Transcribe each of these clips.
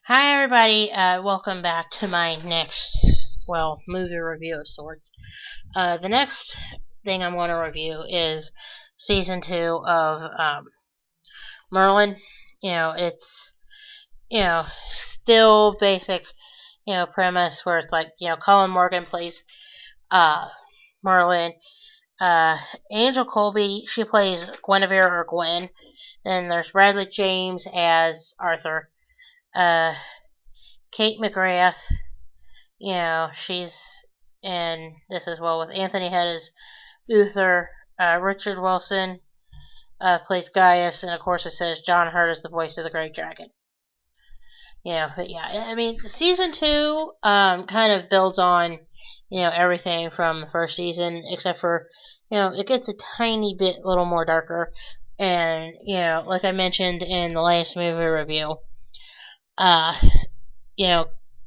Hi, everybody. Welcome back to my next, movie review of sorts. The next thing I'm going to review is season 2 of Merlin. It's, still basic, premise where it's like, Colin Morgan plays uh, Merlin. Angel Colby, she plays Guinevere or Gwen. Then there's Bradley James as Arthur. Uh, Kate McGrath, she's in this as well with Anthony Head as Uther. Richard Wilson plays Gaius, and of course it says John Hurt is the voice of the Great Dragon. But yeah, I mean, season 2 kind of builds on, everything from the first season, except for, it gets a tiny bit little more darker. And, like I mentioned in the last movie review, uh,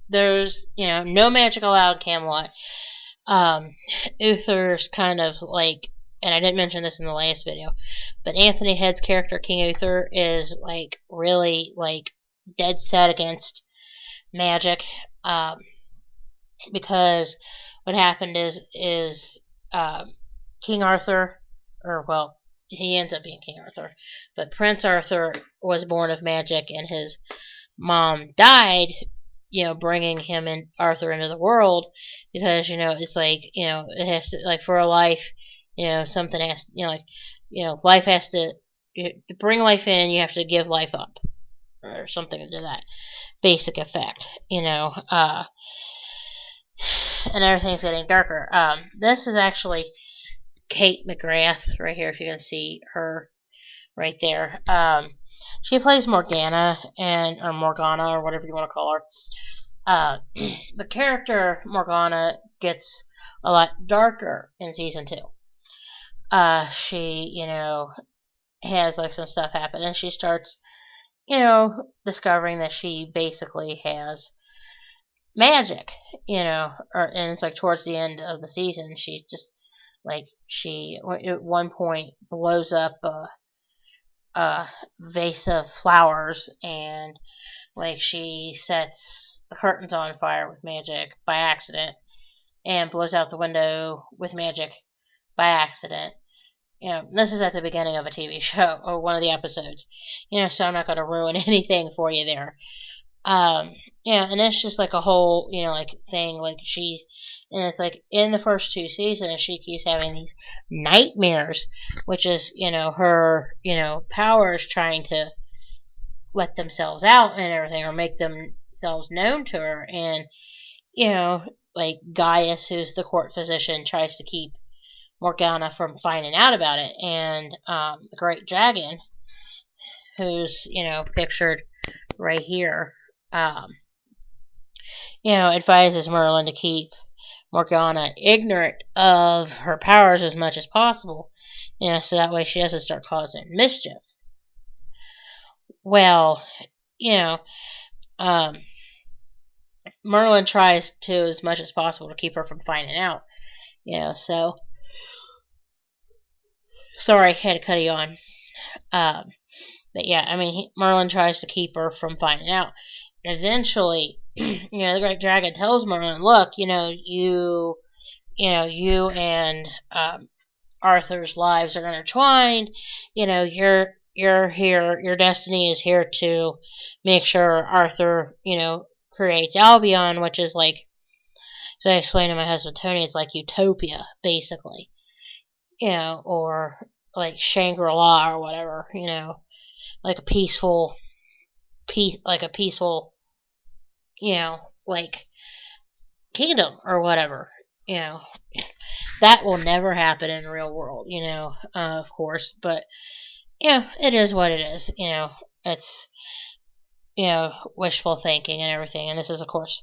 there's, no magic allowed Camelot. Uther's kind of like, and I didn't mention this in the last video, but Anthony Head's character, King Uther, is like really like dead set against magic, because what happened is King Arthur, or well, he ends up being King Arthur, but Prince Arthur was born of magic, and his mom died, bringing him and Arthur into the world, because, it's like, it has to, like, for a life, something has, life has to bring life in, you have to give life up, or something to that basic effect, and everything's getting darker. This is actually Kate McGrath right here, if you can see her right there. She plays Morgana, or Morgana, or whatever you want to call her. The character Morgana gets a lot darker in season 2. She, has like some stuff happen, and she starts, discovering that she basically has magic, and it's like towards the end of the season, she just, like, she at one point blows up a vase of flowers, and like she sets the curtains on fire with magic by accident, and blows out the window with magic by accident. This is at the beginning of a TV show, or one of the episodes, so I'm not going to ruin anything for you there. And it's just like a whole, like, thing, like, and it's like, in the first 2 seasons, she keeps having these nightmares, which is, her, powers trying to let themselves out and everything, or make themselves known to her, and, like, Gaius, who's the court physician, tries to keep Morgana from finding out about it, and, the Great Dragon, who's, pictured right here, advises Merlin to keep Morgana ignorant of her powers as much as possible, so that way she doesn't start causing mischief. Well, Merlin tries to, as much as possible, to keep her from finding out, so, sorry, I had to cut you on, but yeah, I mean, Merlin tries to keep her from finding out, and eventually, the Great Dragon tells Merlin, look, you and Arthur's lives are intertwined. You're here. Your destiny is here to make sure Arthur, creates Albion, which is like, as I explained to my husband Tony, it's like utopia, basically. Or like Shangri-La or whatever. Like a peaceful, like, kingdom or whatever. That will never happen in the real world, of course, but, it is what it is, it's, wishful thinking and everything, and this is, of course,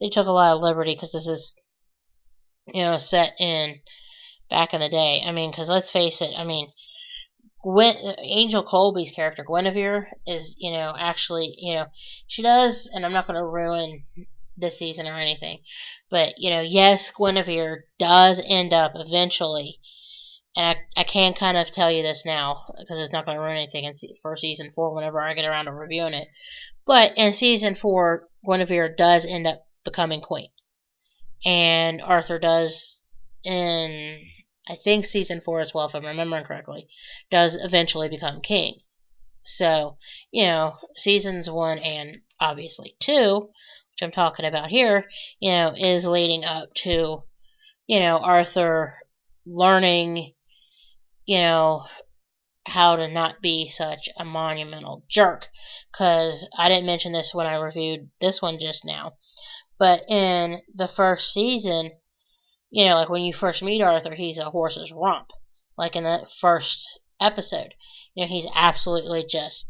they took a lot of liberty, because this is, set in back in the day, I mean, because let's face it, I mean, Angel Colby's character, Guinevere, is, actually, she does, and I'm not going to ruin this season or anything, but, yes, Guinevere does end up eventually, and I can kind of tell you this now, because it's not going to ruin anything for season 4 whenever I get around to reviewing it, But in season 4, Guinevere does end up becoming queen. And Arthur does, in I think season 4 as well, if I'm remembering correctly, does eventually become king. So, seasons 1 and obviously 2, which I'm talking about here, is leading up to, Arthur learning, how to not be such a monumental jerk. Because I didn't mention this when I reviewed this one just now. But in the first season, like when you first meet Arthur, he's a horse's rump. Like in the first episode, he's absolutely just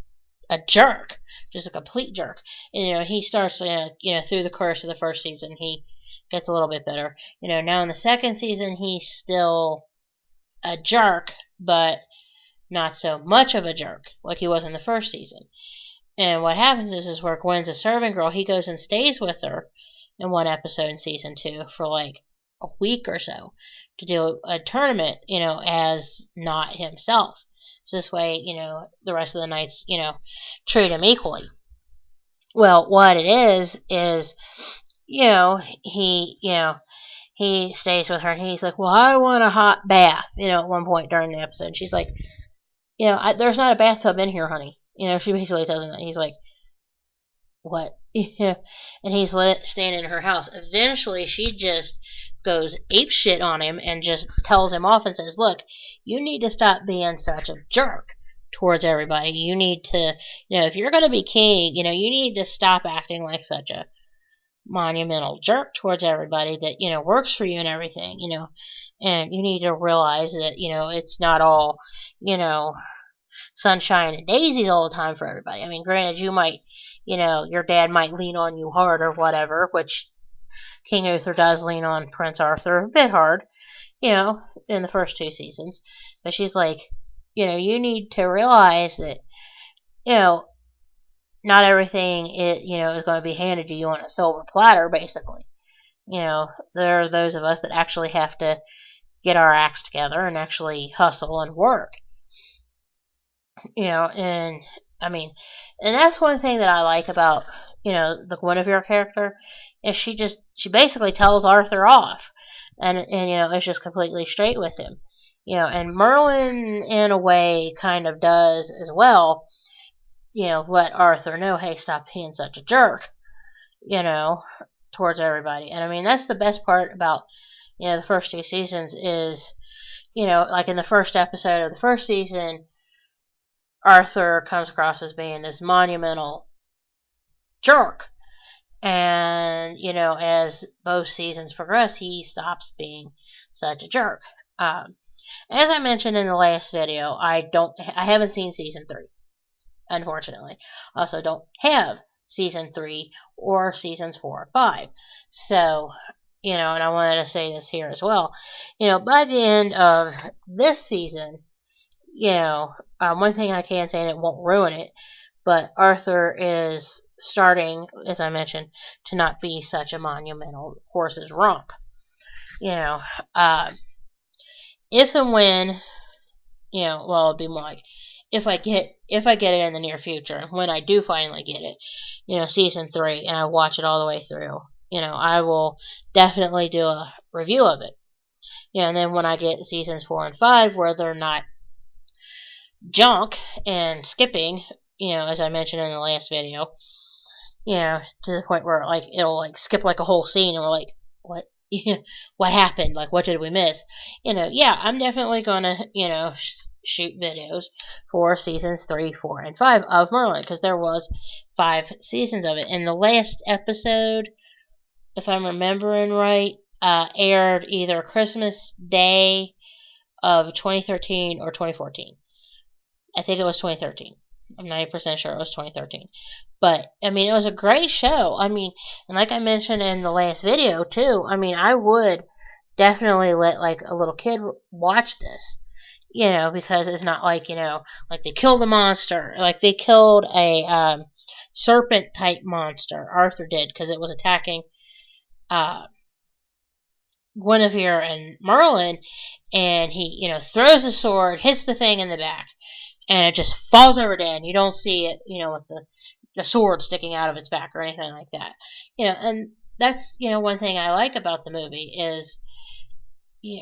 a jerk, just a complete jerk. And, he starts, through the course of the first season, he gets a little bit better. Now in the second season, he's still a jerk, but not so much of a jerk like he was in the first season. And what happens is where Gwen's a serving girl, he goes and stays with her in one episode in season 2 for like a week or so to do a tournament, as not himself. So this way, the rest of the knights, treat him equally. Well, what it is, he stays with her and he's like, well, I want a hot bath, at one point during the episode. She's like, there's not a bathtub in here, honey. She basically tells him that. He's like, what? And he's staying in her house. Eventually, she just goes apeshit on him and just tells him off and says, look, you need to stop being such a jerk towards everybody. You need to, if you're going to be king, you need to stop acting like such a monumental jerk towards everybody that, works for you and everything, and you need to realize that, it's not all, sunshine and daisies all the time for everybody. I mean, granted, you might, your dad might lean on you hard or whatever, which King Uther does lean on Prince Arthur a bit hard, in the first 2 seasons. But she's like, you need to realize that, not everything is going to be handed to you on a silver platter, basically. There are those of us that actually have to get our acts together and actually hustle and work. And I mean, and that's one thing that I like about, the Guinevere character, is she basically tells Arthur off, and is just completely straight with him. And Merlin, in a way, kind of does as well, let Arthur know, hey, stop being such a jerk, towards everybody. And I mean, that's the best part about, the first 2 seasons is, like in the first episode of the first season, Arthur comes across as being this monumental jerk. And, as both seasons progress, he stops being such a jerk. As I mentioned in the last video, I haven't seen season 3, unfortunately. I also don't have season 3 or seasons 4 or 5. So, and I wanted to say this here as well. By the end of this season, one thing I can say, and it won't ruin it, but Arthur is starting, as I mentioned, to not be such a monumental horse's rump. If and when, well, it'd be more like if I get it in the near future, when I do finally get it, season 3, and I watch it all the way through, I will definitely do a review of it. And then when I get seasons 4 and 5, where they're not junk and skipping, as I mentioned in the last video, to the point where like it'll like skip like a whole scene and we're like, what? What happened? Like, what did we miss? Yeah, I'm definitely gonna, shoot videos for seasons 3, 4, and 5 of Merlin, because there was 5 seasons of it. And the last episode, if I'm remembering right, aired either Christmas Day of 2013 or 2014. I think it was 2013. I'm 90% sure it was 2013. But, I mean, it was a great show. I mean, and like I mentioned in the last video, too, I mean, I would definitely let, like, a little kid watch this. Because it's not like, like they killed a monster. Like, they killed a serpent-type monster. Arthur did, because it was attacking Guinevere and Merlin. And he, throws a sword, hits the thing in the back. And it just falls over dead. You don't see it, with the a sword sticking out of its back or anything like that. And that's one thing I like about the movie is,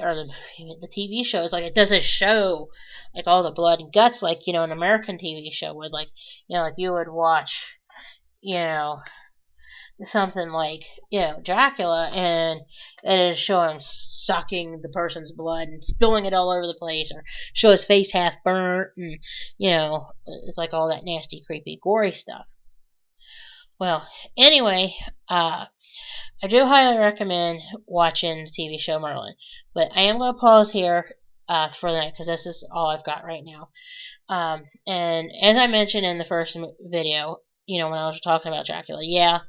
or the TV show is like it doesn't show like all the blood and guts like an American TV show would, like like you would watch you know something like Dracula, and it is show him sucking the person's blood and spilling it all over the place, or show his face half burnt, and it's like all that nasty, creepy, gory stuff. Well, anyway, I do highly recommend watching the TV show Merlin, but I am going to pause here for the night because this is all I've got right now. And as I mentioned in the first video, when I was talking about Dracula, yeah,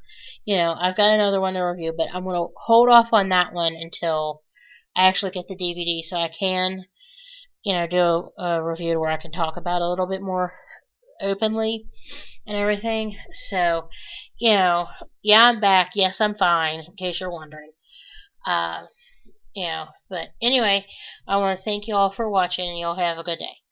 I've got another one to review, but I'm going to hold off on that one until I actually get the DVD so I can, do a review where I can talk about it a little bit more openly and everything. So, yeah, I'm back. Yes, I'm fine, in case you're wondering. But anyway, I want to thank you all for watching, and y'all have a good day.